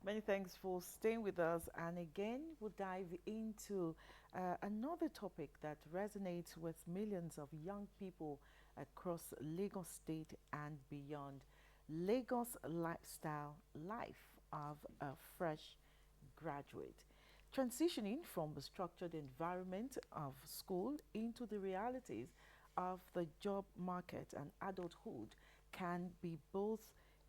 Many thanks for staying with us. And again, we'll dive into another topic that resonates with millions of young people across Lagos State and beyond. Lagos lifestyle life of a fresh graduate. Transitioning from the structured environment of school into the realities of the job market and adulthood can be both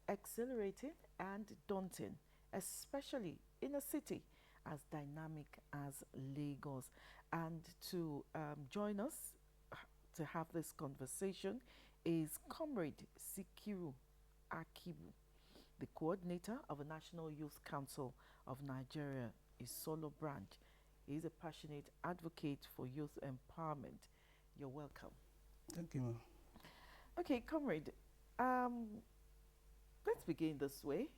exhilarating and daunting, especially in a city as dynamic as Lagos. And to join us to have this conversation is Comrade Sikiru Akibu, the coordinator of the National Youth Council of Nigeria, is solo branch. He is a passionate advocate for youth empowerment. You're welcome. Thank you, ma'am. Okay, comrade, um, let's begin this way.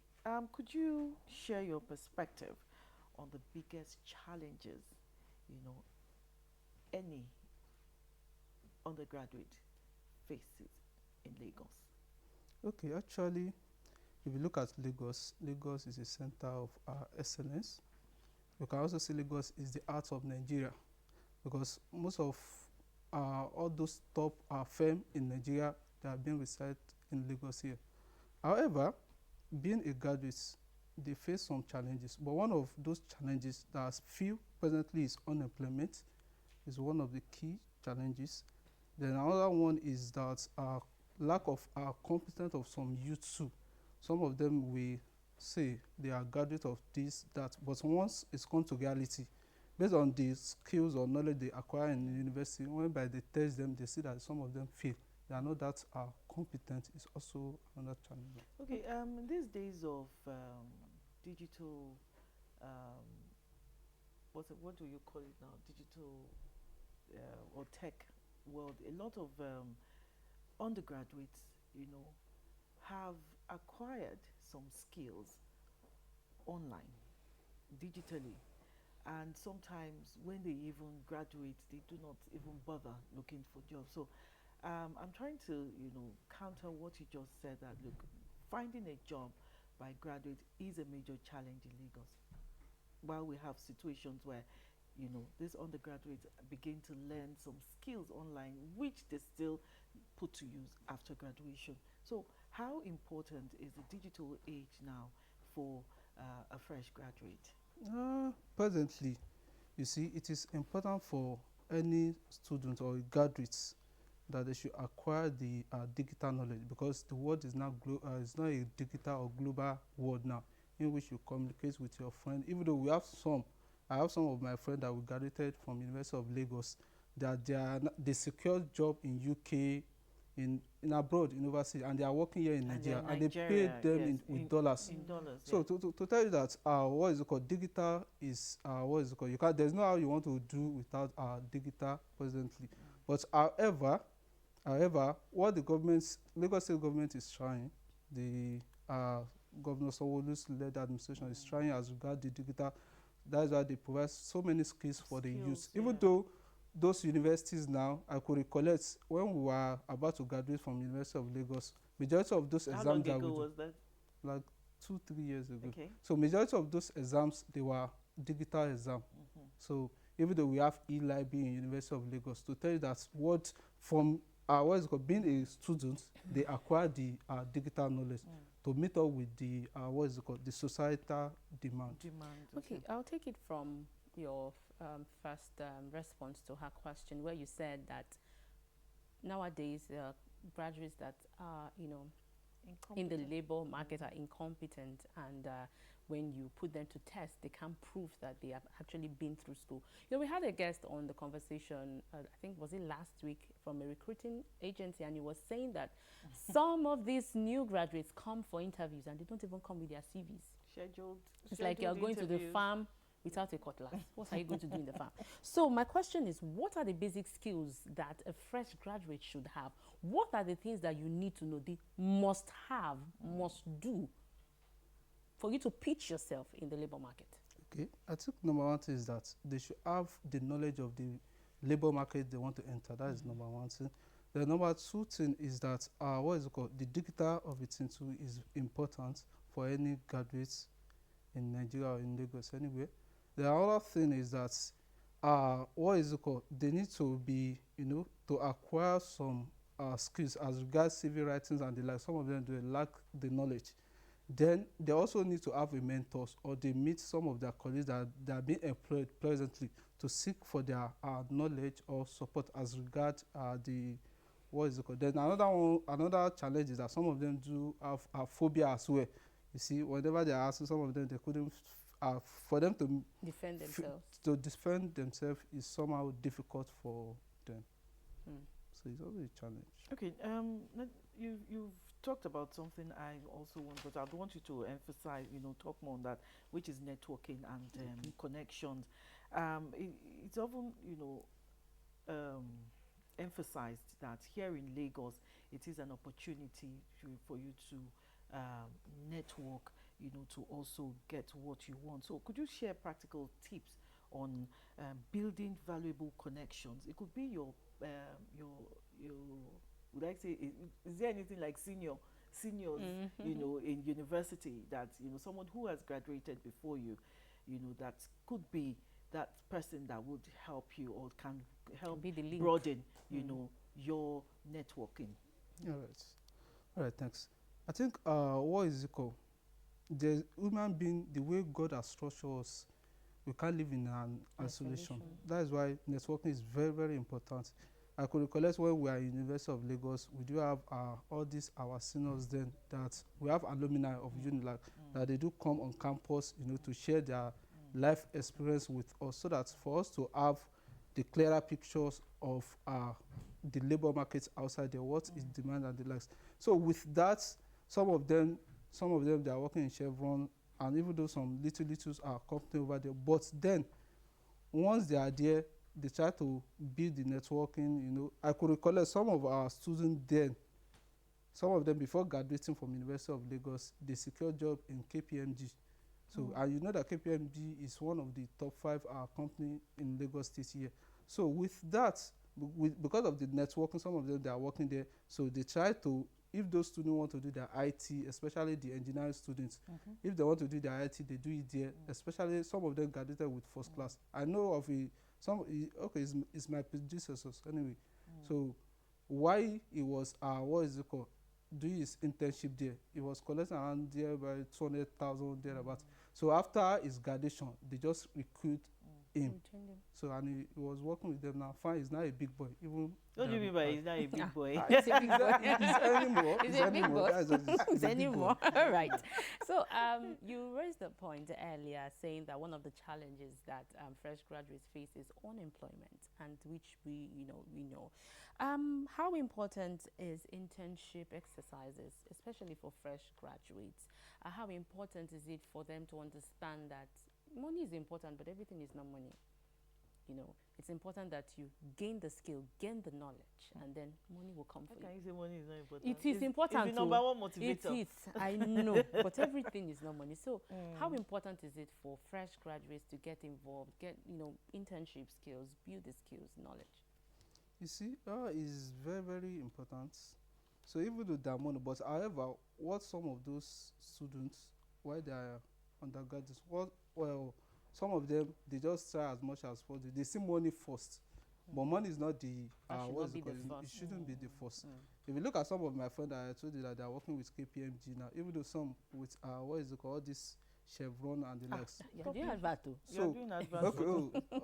Could you share your perspective on the biggest challenges, you know, any undergraduate faces in Lagos? Okay, actually, if you look at Lagos, Lagos is a center of excellence. You can also see Lagos is the heart of Nigeria because most of all those top firms in Nigeria they have been resided in Lagos here. However, being a graduate, they face some challenges. But one of those challenges that has few presently is unemployment, is one of the key challenges. Then another one is that lack of competence of some youth too. Some of them we say they are graduate of this, that, but once it's come to reality, based on the skills or knowledge they acquire in the university, whereby they test them, they see that some of them fail. They are not that competent. Is also another challenge. Okay, in these days of digital, um, what do you call it now? Digital or tech world, a lot of undergraduates, have acquired some skills online, digitally. And sometimes when they even graduate, they do not even bother looking for jobs. So I'm trying to, counter what you just said that, look, finding a job by graduate is a major challenge in Lagos. While we have situations where, these undergraduates begin to learn some skills online, which they still put to use after graduation. So how important is the digital age now for a fresh graduate? Presently, you see, it is important for any student or graduates that they should acquire the digital knowledge because the world is now is not a digital or global world now in which you communicate with your friend. Even though I have some of my friends that we graduated from University of Lagos that they secured job in UK, in abroad, in overseas, and they are working here in And they're Nigeria, and they pay Nigeria, them yes, with dollars. in dollars, So yeah. to tell you that what is it called, digital is what is it called, there's no how you want to do without digital presently. But however, what the Lagos State government is trying, the Governor Sanwo-Olu's led administration is trying as regard the digital. That's why they provide so many skills for the youth. Skills, Even yeah. though those universities now, I could recollect when we were about to graduate from University of Lagos, majority of those How long exams that we ago do, was that? like 2 3 years ago. Okay. So majority of those exams they were digital exam. So even though we have e-library in University of Lagos, to tell you that what from what is called being a student, they acquire the digital knowledge to meet up with the what is it called, the societal demand. Demand, Okay, okay. I'll take it from your first response to her question, where you said that nowadays graduates that are, in the labor market are incompetent, and when you put them to test, they can't prove that they have actually been through school. We had a guest on the conversation, I think, was it last week, from a recruiting agency, and he was saying that some of these new graduates come for interviews and they don't even come with their CVs. It's like you're going to the farm without a cutlass. What are you going to do in the farm? So my question is, what are the basic skills that a fresh graduate should have? What are the things that you need to know, they must have, must do for you to pitch yourself in the labor market? Okay, I think number one thing is that they should have the knowledge of the labor market they want to enter. That is number one thing. The number two thing is that what is it called? The digital of it too is important for any graduates in Nigeria or in Lagos anyway. The other thing is that what is it called? They need to be, to acquire some skills as regards civil writings and the like. Some of them they lack the knowledge. Then they also need to have a mentors, or they meet some of their colleagues that are being employed presently to seek for their knowledge or support as regards the what is it called. Then another challenge is that some of them do have a phobia as well. You see, whenever they are asking, some of them they couldn't for them to Defend themselves. to defend themselves is somehow difficult for them. Mm. So it's always a challenge. Okay, you've talked about something I also want, but I want you to emphasize, talk more on that, which is networking and connections. It's often, emphasized that here in Lagos, it is an opportunity for you to network, to also get what you want. So, could you share practical tips on building valuable connections? It could be your would I say is there anything like seniors in university that someone who has graduated before you, that could be that person that would help you or can help Be the link. broaden your networking. All right, thanks. I think what is it called? The human being, the way God has structured us, we can't live in an isolation. That is why networking is very, very important. I could recollect when we are in University of Lagos, we do have all these our seniors then that we have alumni of UNILAG that they do come on campus, to share their life experience with us, so that for us to have the clearer pictures of the labor market outside there, what is demand and the likes. So with that, some of them they are working in Chevron, and even though some littles are company over there, but then once they are there, they try to build the networking. I could recollect some of our students then, some of them before graduating from University of Lagos, they secured job in KPMG. So and you know that KPMG is one of the top 5 company in Lagos this year. So with that, because of the networking, some of them they are working there. So they try to, if those students want to do their IT, especially the engineering students, if they want to do their IT, they do it there. Especially some of them graduated with first class. I know of it's my predecessors anyway. So why he was what is it called, doing his internship there, he was collecting around there by 200,000 thereabouts. So after his graduation, they just recruit him. So and he was working with them now. Fine, he's now a big boy. Even what do you mean by he's not a big boy? He's a big boy. He's a big boy. He's anymore. All right. So you raised a point earlier saying that one of the challenges that fresh graduates face is unemployment, and which we know. How important is internship exercises, especially for fresh graduates? How important is it for them to understand that money is important, but everything is not money? It's important that you gain the skill, gain the knowledge, and then money will come for you. Can you say money is not important? It is important. It's the number one motivator. It is. I know, but everything is not money. So, how important is it for fresh graduates to get involved, get internship skills, build the skills, knowledge? You see, is very, very important. So even though they are money, but however, what some of those students, while they are undergraduates, some of them, they just try as much as possible. They see money first, but money is not the it shouldn't be the first. If you look at some of my friends that I told you that they are working with KPMG now, even though some with all this Chevron and the likes. You're doing advert too. You're doing advert. Okay,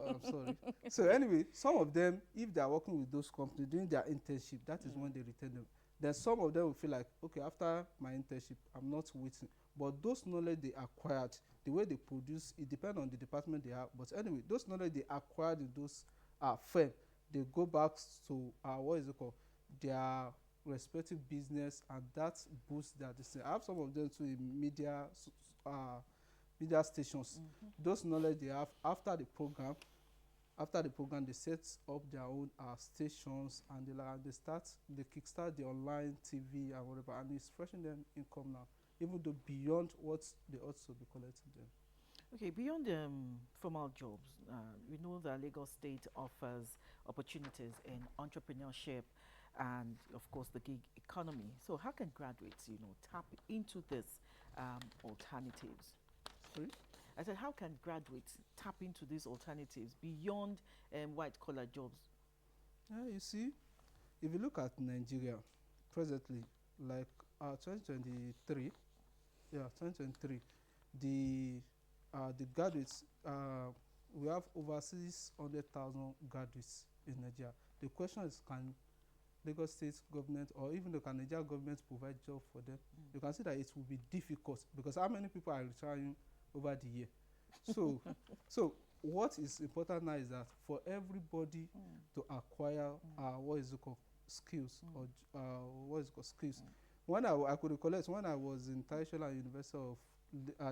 I'm sorry. So anyway, some of them, if they are working with those companies doing their internship, that is when they retain them. Then some of them will feel like, okay, after my internship, I'm not waiting. But those knowledge they acquired, the way they produce, it depends on the department they have. But anyway, those knowledge they acquired in those firm, they go back to their respective business, and that boosts their distance. I have some of them too in media stations. Those knowledge they have after the program, they set up their own stations, and they kickstart the online TV and whatever, and it's fetching them income now, even though beyond what they ought to be collecting them. Okay, beyond formal jobs, we know that Lagos State offers opportunities in entrepreneurship and, of course, the gig economy. So how can graduates, tap into these alternatives? Sorry? I said, how can graduates tap into these alternatives beyond white-collar jobs? Yeah, you see, if you look at Nigeria presently, like 2023, yeah, 2023, the graduates, we have over 600,000 graduates in Nigeria. The question is, can Lagos State government or even the Nigeria government provide job for them? You can see that it will be difficult because how many people are retiring over the year? So, so what is important now is that for everybody to acquire what is it called skills or what is it called skills. When I could recollect when I was in Taishola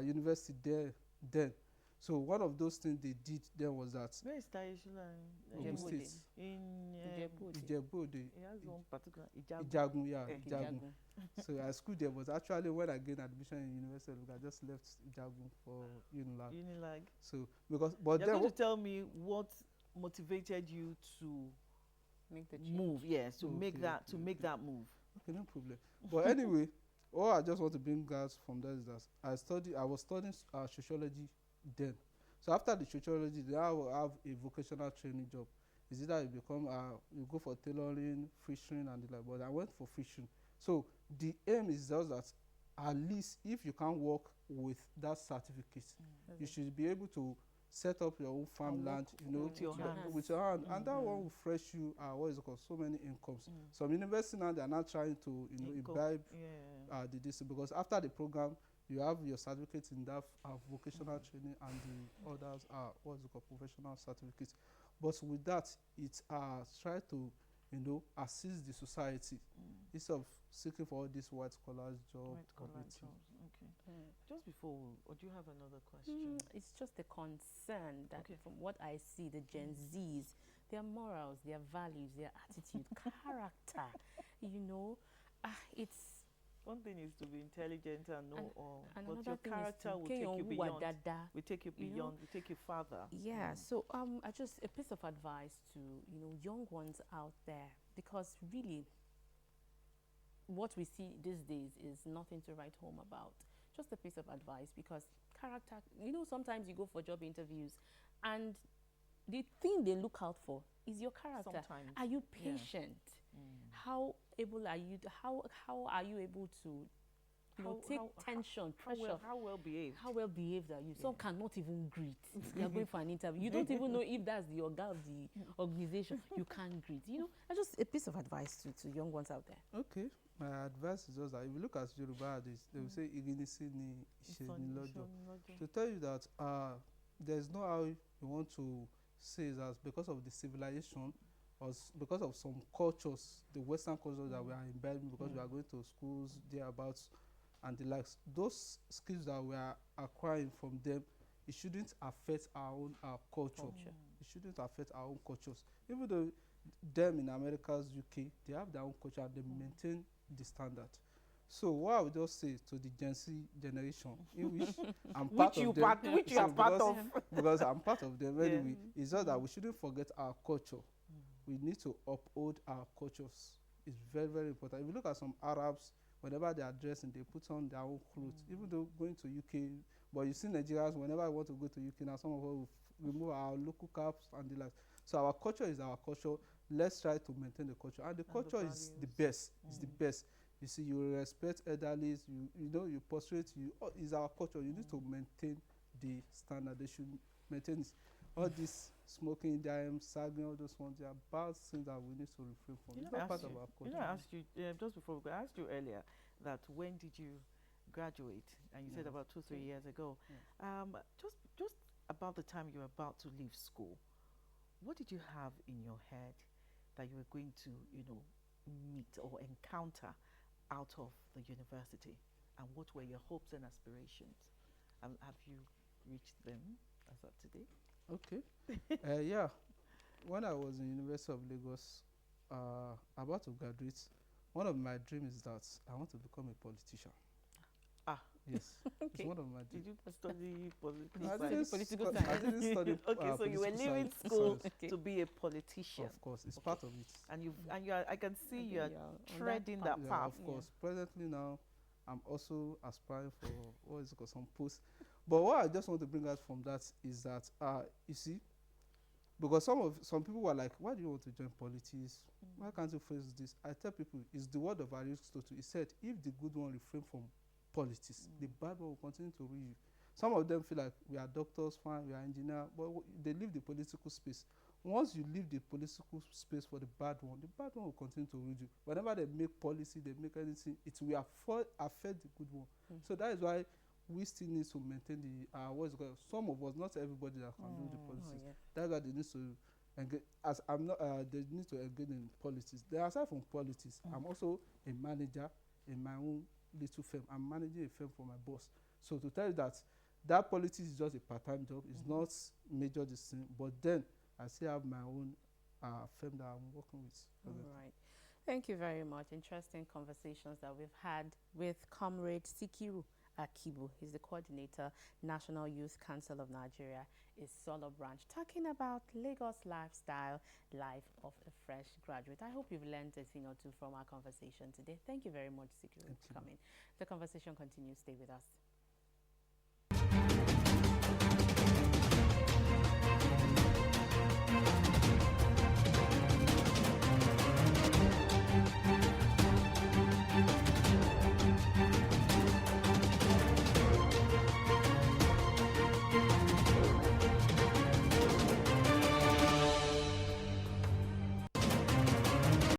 University there then. So one of those things they did then was that Where is Taishola? Ogun Ijebu-Ode. State, In Ijebu-Ode. Ijebu-Ode, it has one particular Ijagu. Ijagun, yeah, Eh. Ijagun. Ijagun. So I school there was actually when I gained admission in university, I just left Ijagun for Unilag. Unilag. So because but You're then going to tell me what motivated you to Make the change. move? Yes, to Okay, make that okay, make that move. okay, no problem. But anyway, all I just want to bring guys from that is that I was studying sociology then. So after the sociology, then I will have a vocational training job. Is either you become you go for tailoring, fishing and the like. But I went for fishing. So the aim is just that at least if you can work with that certificate, you should be able to set up your own farmland, work you know, with your hands. with your hand, and that one will fresh you what is it called, so many incomes. Some university now they are not trying to imbibe Yeah. the this because after the program you have your certificate in that vocational training and the others are what is it called, professional certificates. But with that, it try to assist the society instead of seeking for all these white collars job. White-collar jobs. Okay. Just before, or do you have another question? It's just a concern that Okay. from what I see, the Gen Zs, their morals, their values, their attitude, character, it's One thing is to be intelligent and know all, and but another your thing is character to will take you kéèyàn hùwà beyond. dáadáa. We take you you know? beyond. We take you further. Yeah, so I just a piece of advice to young ones out there, because really what we see these days is nothing to write home about. Just a piece of advice, because character, sometimes you go for job interviews and the thing they look out for is your character. Sometimes. Are you Yeah. patient? How able are you how are you able to take tension, pressure? How well behaved? How well behaved are you? Some cannot even greet. You're going for an interview. You don't even know if that's the organ of the organization. You can't greet. That's just a piece of advice to young ones out there. Okay, my advice is just that if you look at Yoruba adage, they will say "Irinisi ni ìṣe ni lọ́jọ́." To tell you that there's no how you want to say that because of the civilization or because of some cultures, the Western cultures that we are imbibing, because we are going to schools thereabouts and the likes, those skills that we are acquiring from them, it shouldn't affect our own culture. It shouldn't affect our own cultures. Even though them in America's UK, they have their own culture and they maintain the standard. So what I would just say to the Gen Z generation, in which I'm part of them, which you are part of. because I'm part of them Yeah. anyway, it's just that we shouldn't forget our culture. We need to uphold our cultures. It's very, very important. If you look at some Arabs, whenever they are dressing, they put on their own clothes. Even though going to UK, but you see Nigerians, whenever I want to go to UK now, some of us will remove our local caps and the like. So our culture is our culture. Let's try to maintain the culture. And the culture is the best. It's the best. You see, you respect elderly, you prostrate, is our culture. You need to maintain the standard. They should maintain it. All this smoking, sagging, all those ones, they are bad things that we need to refrain from. It's not part of our culture. I asked you just before I asked you earlier that when did you graduate, and you said about 2-3 years ago. Just about the time you were about to leave school, what did you have in your head that you were going to meet or encounter out of the university, and what were your hopes and aspirations, and have you reached them as of today? Okay. Yeah. When I was in University of Lagos, about to graduate, one of my dreams is that I want to become a politician. Yes. It's one of my dreams. Did you study political I science? Political I didn't study Okay, so you were political leaving science. school Okay. to be a politician, Of course, it's Okay. part of it. and you are. I can see you are on that treading path. that Yeah, path. of course. Presently now, I'm also aspiring for what is it called, some posts. But what I just want to bring out from that is that you see, because some people were like, why do you want to join politics? Why can't you face this? I tell people, it's the word of Aristotle. He said, if the good one refrain from politics, the bad one will continue to rule you. Some of them feel like we are doctors, fine, we are engineers, but they leave the political space. Once you leave the political space for the bad one will continue to rule you. Whenever they make policy, they make anything, it will affect the good one. So that is why we still need to maintain the what's it called? Some of us, not everybody that can do the politics. Oh, yeah. That's why they need to engage. As I'm not, they need to engage in politics. Then aside from politics, I'm also a manager in my own little firm. I'm managing a firm for my boss. So to tell you that that politics is just a part-time job, it's not major this thing. But then I still have my own firm that I'm working with. All right. Thank you very much. Interesting conversations that we've had with Comrade Sikiru Akibu. He's the coordinator, National Youth Council of Nigeria, is Solo branch, talking about Lagos lifestyle, life of a fresh graduate. I hope you've learned a thing or two from our conversation today. Thank you very much, Sikiru, for coming. The conversation continues. Stay with us.